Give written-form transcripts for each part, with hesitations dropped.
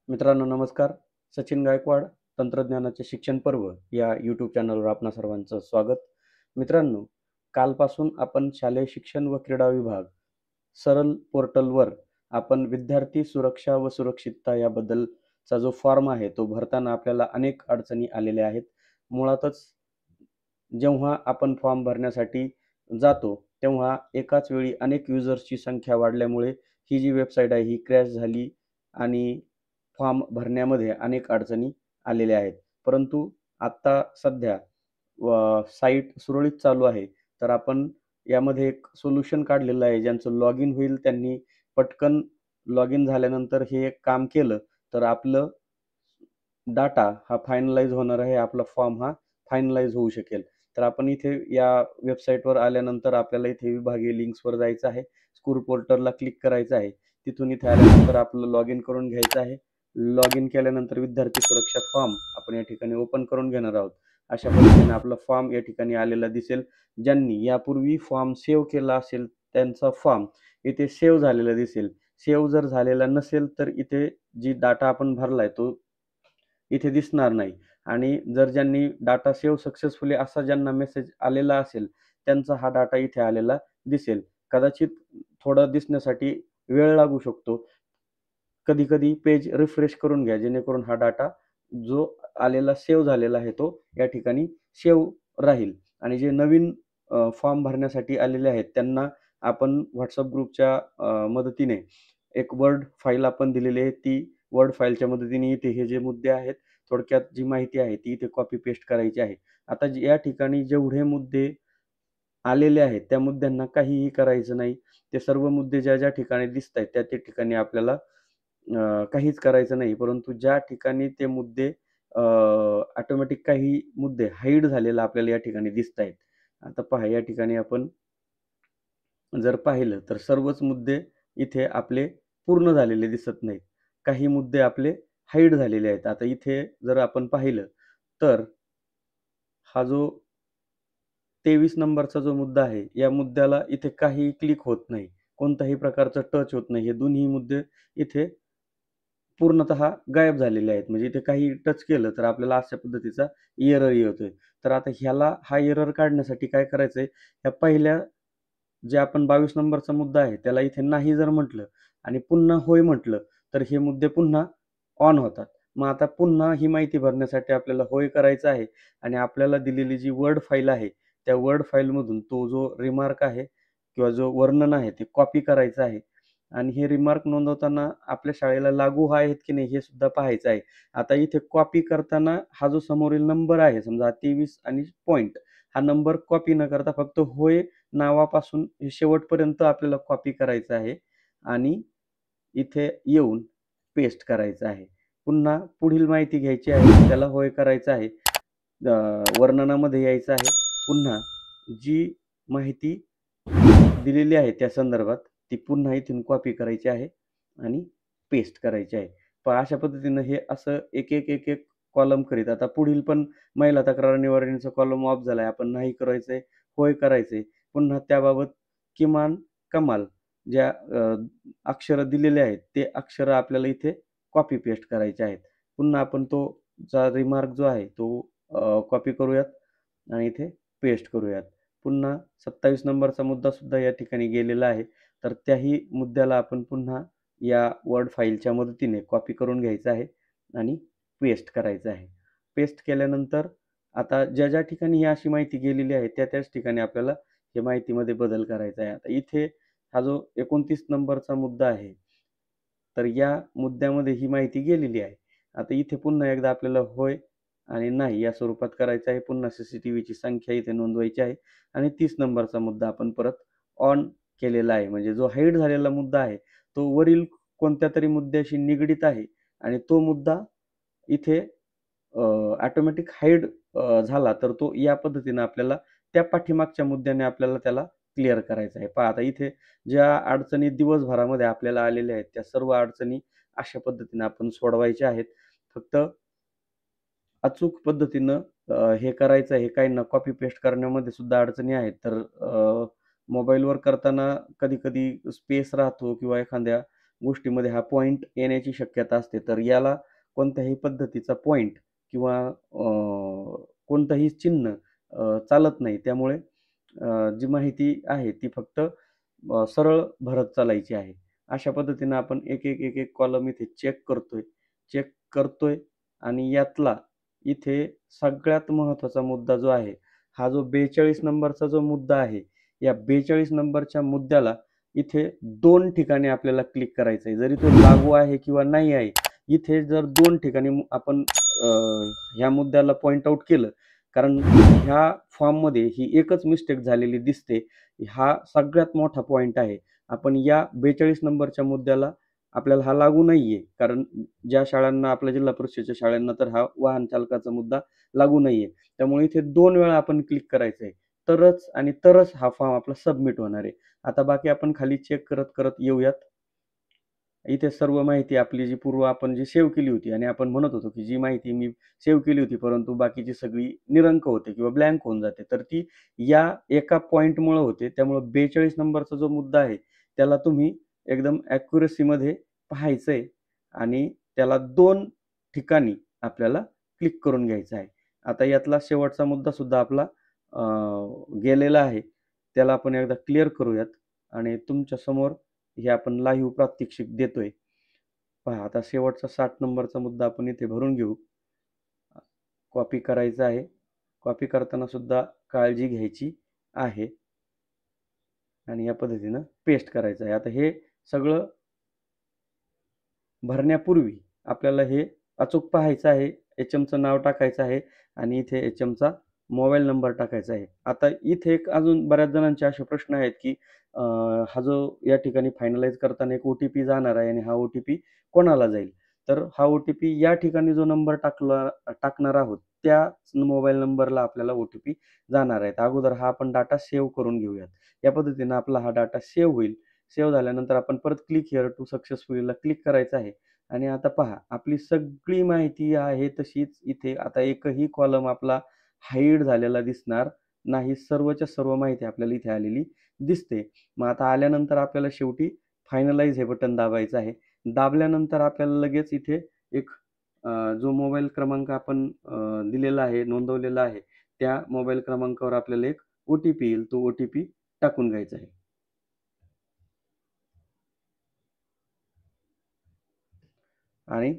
मित्रांनो नमस्कार. सचिन गायकवाड तंत्रज्ञानाचे शिक्षण पर्व या यूट्यूब चॅनलवर आपणा सर्वांचं स्वागत. मित्रांनो, कालपासून आपण शालेय शिक्षण व क्रीडा विभाग सरल पोर्टलवर आपण विद्यार्थी सुरक्षा व सुरक्षितता याबद्दलचा जो फॉर्म आहे तो भरताना आपल्याला अनेक अडचणी आलेल्या आहेत. मुळातच जेव्हा आपण फॉर्म भरण्यासाठी जातो तेव्हा एकाच वेळी अनेक युजर्सची संख्या वाढल्यामुळे ही जी वेबसाईट आहे ही क्रॅश झाली आणि फॉर्म भरण्यामध्ये अनेक अडचणी आलेल्या आहेत. परंतु आत्ता सध्या साईट सुरळीत चालू आहे. तर आपण यामध्ये एक सोल्युशन काढलेलं आहे. ज्यांचं लॉग इन होईल त्यांनी पटकन लॉग इन झाल्यानंतर हे एक काम केलं तर आपलं डाटा हा फायनलाइज होणार आहे. आपला फॉर्म हा फायनलाइज होऊ शकेल. तर आपण इथे या वेबसाईटवर आल्यानंतर आपल्याला इथे विभागीय लिंक्सवर जायचं आहे. स्कूल पोर्टलला क्लिक करायचं आहे. तिथून इथे आल्यानंतर आपलं लॉग इन करून घ्यायचं आहे. लॉग इन केल्यानंतर विद्यार्थी सुरक्षा फॉर्म आपण या ठिकाणी ओपन करून घेणार आहोत. अशा पद्धतीने आपला फॉर्म या ठिकाणी आलेला दिसेल. ज्यांनी यापूर्वी फॉर्म सेव्ह केला असेल त्यांचा फॉर्म इथे सेव्ह झालेला दिसेल. सेव्ह जर झालेला नसेल तर इथे जी डाटा आपण भरलाय तो इथे दिसणार नाही. आणि जर ज्यांनी डाटा सेव्ह सक्सेसफुली असा ज्यांना मेसेज आलेला असेल त्यांचा हा डाटा इथे आलेला दिसेल. कदाचित थोडं दिसण्यासाठी वेळ लागू शकतो. कधी कधी पेज रिफ्रेश करून घ्या जेणेकरून हा डाटा जो आलेला सेव्ह झालेला आहे तो या ठिकाणी सेव्ह राहील. आणि जे नवीन फॉर्म भरण्यासाठी आलेले आहेत त्यांना आपण व्हॉट्सअप ग्रुपच्या मदतीने एक वर्ड फाईल आपण दिलेली आहे. ती वर्ड फाईलच्या मदतीने इथे हे जे मुद्दे आहेत थोडक्यात जी माहिती आहे ती इथे कॉपी पेस्ट करायची आहे. आता या ठिकाणी जेवढे मुद्दे आलेले आहेत त्या मुद्द्यांना काहीही करायचं नाही. ते सर्व मुद्दे ज्या ज्या ठिकाणी दिसत आहेत त्या त्या ठिकाणी आपल्याला काहीच करायचं नाही. परंतु ज्या ठिकाणी ते मुद्दे ऑटोमॅटिक काही मुद्दे हाईड झालेला आपल्याला या ठिकाणी दिसत आहेत. आता पहा या ठिकाणी आपण जर पाहिलं तर सर्वच मुद्दे इथे आपले पूर्ण झालेले दिसत नाहीत. काही मुद्दे आपले हाईड झालेले आहेत. आता इथे जर आपण पाहिलं तर हा जो 23 नंबरचा जो मुद्दा आहे या मुद्द्याला इथे काही क्लिक होत नाही. कोणत्याही प्रकारचं टच होत नाही. हे दोन्ही मुद्दे इथे पूर्णतः गायब झालेले आहेत. म्हणजे इथे काही टच केलं तर आपल्याला अशा पद्धतीचा एरर येतोय. तर आता ह्याला हा एरर काढण्यासाठी काय करायचंय, ह्या पहिल्या जे आपण 22 नंबरचा मुद्दा आहे त्याला इथे नाही जर म्हटलं आणि पुन्हा होय म्हटलं तर हे मुद्दे पुन्हा ऑन होतात. मग आता पुन्हा ही माहिती भरण्यासाठी आपल्याला होय करायचं आहे आणि आपल्याला दिलेली जी वर्ड फाईल आहे त्या वर्ड फाईलमधून तो जो रिमार्क आहे किंवा जो वर्णन आहे ते कॉपी करायचं आहे. आणि हे रिमार्क नोंदवताना आपल्या शाळेला लागू आहेत की नाही हे सुद्धा पाहायचं आहे. आता इथे कॉपी करताना हा जो समोरील नंबर आहे समजा 23 आणि पॉइंट हा नंबर कॉपी न करता फक्त होय नावापासून हे शेवटपर्यंत आपल्याला कॉपी करायचं आहे आणि इथे येऊन पेस्ट करायचं आहे. पुन्हा पुढील माहिती घ्यायची आहे त्याला होय करायचं आहे. वर्णनामध्ये यायचं आहे. पुन्हा जी माहिती दिलेली आहे त्या संदर्भात ती पुन्हा इथून कॉपी करायची आहे आणि पेस्ट करायची आहे. पहा अशा पद्धतीनं हे असं एक कॉलम करीत आता पुढील पण महिला तक्रार निवारणीचा कॉलम ऑफ झालाय. आपण नाही करायचंय, होय करायचंय. पुन्हा त्याबाबत किमान कमाल ज्या अक्षरं दिलेले आहेत ते अक्षरं आपल्याला इथे कॉपी पेस्ट करायचे आहेत. पुन्हा आपण तो रिमार्क जो आहे तो कॉपी करूयात आणि इथे पेस्ट करूयात. पुन्हा 27 नंबरचा मुद्दा सुद्धा या ठिकाणी गेलेला आहे. तर त्याही मुद्द्याला आपण पुन्हा या वर्ड फाईलच्या मदतीने कॉपी करून घ्यायचं आहे आणि पेस्ट करायचं आहे. पेस्ट केल्यानंतर आता ज्या ज्या ठिकाणी ही अशी माहिती गेलेली आहे त्या त्याच ठिकाणी आपल्याला या माहितीमध्ये बदल करायचा आहे. आता इथे हा जो 29 नंबरचा मुद्दा आहे तर या मुद्द्यामध्ये ही माहिती गेलेली आहे. आता इथे पुन्हा एकदा आपल्याला होय आणि नाही या स्वरूपात करायचं आहे. पुन्हा सीसीटीव्हीची संख्या इथे नोंदवायची आहे आणि 30 नंबरचा मुद्दा आपण परत ऑन केलेला आहे. म्हणजे जो हाईड झालेला मुद्दा आहे तो वरील कोणत्यातरी मुद्द्याशी निगडीत आहे आणि तो मुद्दा इथे ऑटोमॅटिक हाईड झाला तर तो या पद्धतीने आपल्याला त्या पाठीमागच्या मुद्द्याने आपल्याला त्याला क्लिअर करायचा आहे. पहा आता इथे ज्या अडचणी दिवसभरामध्ये आपल्याला आलेल्या आहेत त्या सर्व अडचणी अशा पद्धतीने आपण सोडवायच्या आहेत. फक्त अचूक पद्धतीनं हे करायचं आहे. काहींना कॉपी पेस्ट करण्यामध्ये सुद्धा अडचणी आहेत. तर मोबाईलवर करताना कधी-कधी स्पेस राहतो किंवा एखाद्या गोष्टीमध्ये हा पॉईंट येण्याची शक्यता असते. तर याला कोणत्याही पद्धतीचा पॉईंट किंवा कोणतंही चिन्ह चालत नाही. त्यामुळे जी माहिती आहे ती फक्त सरळ भरत चालायची आहे. अशा पद्धतीनं आपण एक कॉलम इथे चेक करतोय आणि यातला इथे सगळ्यात महत्त्वाचा मुद्दा जो आहे, हा जो 42 नंबरचा जो मुद्दा आहे, या 42 नंबरच्या मुद्द्याला इथे 2 ठिकाणी आपल्याला क्लिक करायचं आहे. जरी तो लागू आहे किंवा नाही आहे, इथे जर 2 ठिकाणी आपण ह्या मुद्द्याला पॉइंट आउट केलं, कारण ह्या फॉर्ममध्ये ही एकच मिस्टेक झालेली दिसते. हा सगळ्यात मोठा पॉइंट आहे. आपण या 42 नंबरच्या मुद्द्याला आपल्याला हा लागू नाहीये. कारण ज्या शाळांना आपल्या जिल्हा परिषदेच्या शाळांना तर हा वाहन चालकाचा मुद्दा लागू नाहीये. त्यामुळे इथे 2 वेळा आपण क्लिक करायचं आहे. तरच हा फॉर्म आपला सबमिट होणार आहे. आता बाकी आपण खाली चेक करत येऊयात. इथे सर्व माहिती आपली जी पूर्व आपण जी सेव्ह केली होती आणि आपण म्हणत होतो, की जी माहिती मी सेव्ह केली होती, परंतु बाकीची सगळी निरंक होते किंवा ब्लँक होऊन जाते. तर ती या एका पॉइंटमुळं होते. त्यामुळं 42 नंबरचा जो मुद्दा आहे, त्याला तुम्ही एकदम ॲक्युरसीमध्ये पाहायचंय आणि त्याला 2 ठिकाणी आपल्याला क्लिक करून घ्यायचं आहे. आता यातला शेवटचा मुद्दा सुद्धा आपला गेलेला आहे. त्याला आपण एकदा क्लिअर करूयात आणि तुमच्यासमोर हे आपण लाईव्ह प्रात्यक्षिक देतोय. पहा आता शेवटचा 60 नंबरचा मुद्दा आपण इथे भरून घेऊ. कॉपी करायचा आहे. कॉपी करताना सुद्धा काळजी घ्यायची आहे आणि या पद्धतीनं पेस्ट करायचं आहे. आता हे सगळं भरण्यापूर्वी आपल्याला हे अचूक पाहायचं आहे. एचएमचं नाव टाकायचं आहे आणि इथे एचएमचा मोबाईल नंबर टाकायचा आहे. आता इथे एक अजून बऱ्याच जणांचे असे प्रश्न आहेत, की हा जो या ठिकाणी फायनलाईज करताना एक ओ-टी-पी जाणार आहे आणि हा ओ-टी-पी कोणाला जाईल? तर हा ओ-टी-पी या ठिकाणी जो नंबर टाकणार आहोत, त्याच मोबाईल नंबरला आपल्याला ओ-टी-पी जाणार आहे. अगोदर हा आपण डाटा सेव्ह करून घेऊयात. या पद्धतीनं आपला हा डाटा सेव्ह होईल. सेव्ह झाल्यानंतर आपण परत क्लिक हिअर टू सक्सेसफुलीला क्लिक करायचं आहे आणि आता पहा आपली सगळी माहिती आहे तशीच इथे आता एकही कॉलम आपला हाईड झालेला दिसणार नाही. सर्वच्या सर्व माहिती आपल्याला इथे आलेली दिसते. मग आता आल्यानंतर आपल्याला शेवटी फायनलाइज हे बटन दाबायचं आहे. दाबल्यानंतर आपल्याला लगेच इथे एक जो मोबाईल क्रमांक आपण दिलेला आहे, नोंदवलेला आहे, त्या मोबाईल क्रमांकावर आपल्याला एक ओ-टी-पी येईल. तो ओ-टी-पी टाकून घ्यायचा आहे. आणि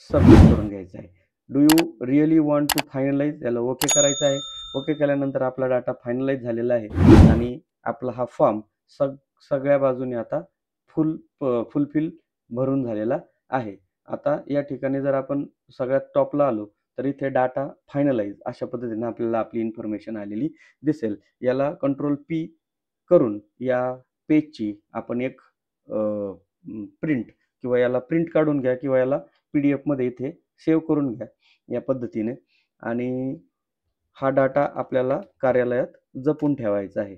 सबमिट करून घ्यायचं आहे. Do you really want to finalize याला ओके करायचं आहे. ओके केल्यानंतर आपला डाटा फायनलाइज झालेला आहे आणि आपला हा फॉर्म सगळ्या बाजूने आता फुलफिल भरून झालेला आहे. आता या ठिकाणी जर आपण सगळ्यात टॉपला आलो तर इथे डाटा फायनलाइज अशा पद्धतीने आपल्याला आपली इन्फॉर्मेशन आलेली दिसेल. याला कंट्रोल पी करून या पेजची आपण एक प्रिंट किंवा याला प्रिंट काढून घ्या किंवा याला पी-डी-एफमध्ये इथे सेव्ह करून घ्या या पद्धतीने आणि हा डाटा आपल्याला कार्यालयात जपून ठेवायचा आहे.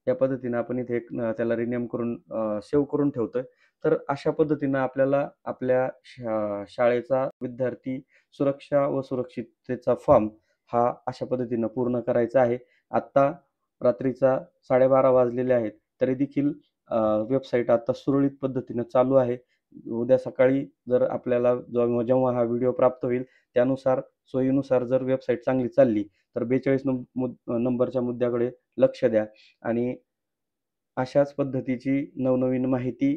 या पद्धतीने आपण इथे एक त्याला रिनेम करून सेव्ह करून ठेवतोय. तर अशा पद्धतीनं आपल्याला आपल्या शाळेचा विद्यार्थी सुरक्षा व सुरक्षिततेचा फॉर्म हा अशा पद्धतीनं पूर्ण करायचा आहे. आत्ता रात्रीचा 12:30 वाजलेले आहेत. तरी देखील वेबसाईट आता सुरळीत पद्धतीनं चालू आहे. उद्या सकाळी जर आपल्याला जेव्हा हा व्हिडिओ प्राप्त होईल त्यानुसार सोयीनुसार जर वेबसाईट चांगली चालली तर 42 नंबरच्या मुद्द्याकडे लक्ष द्या आणि अशाच पद्धतीची नवनवीन माहिती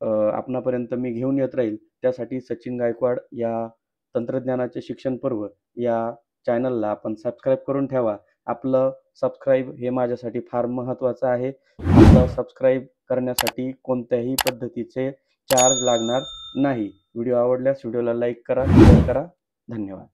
आपणापर्यंत मी घेऊन येत राहील. त्यासाठी सचिन गायकवाड या तंत्रज्ञानाचे शिक्षण पर्व या चॅनलला आपण सबस्क्राईब करून ठेवा. आपलं सबस्क्राईब हे माझ्यासाठी फार महत्त्वाचं आहे. आपलं सबस्क्राईब करण्यासाठी कोणत्याही पद्धतीचे चार्ज लागणार नाही. व्हिडिओ आवडल्यास व्हिडिओला लाईक करा, शेअर करा. धन्यवाद.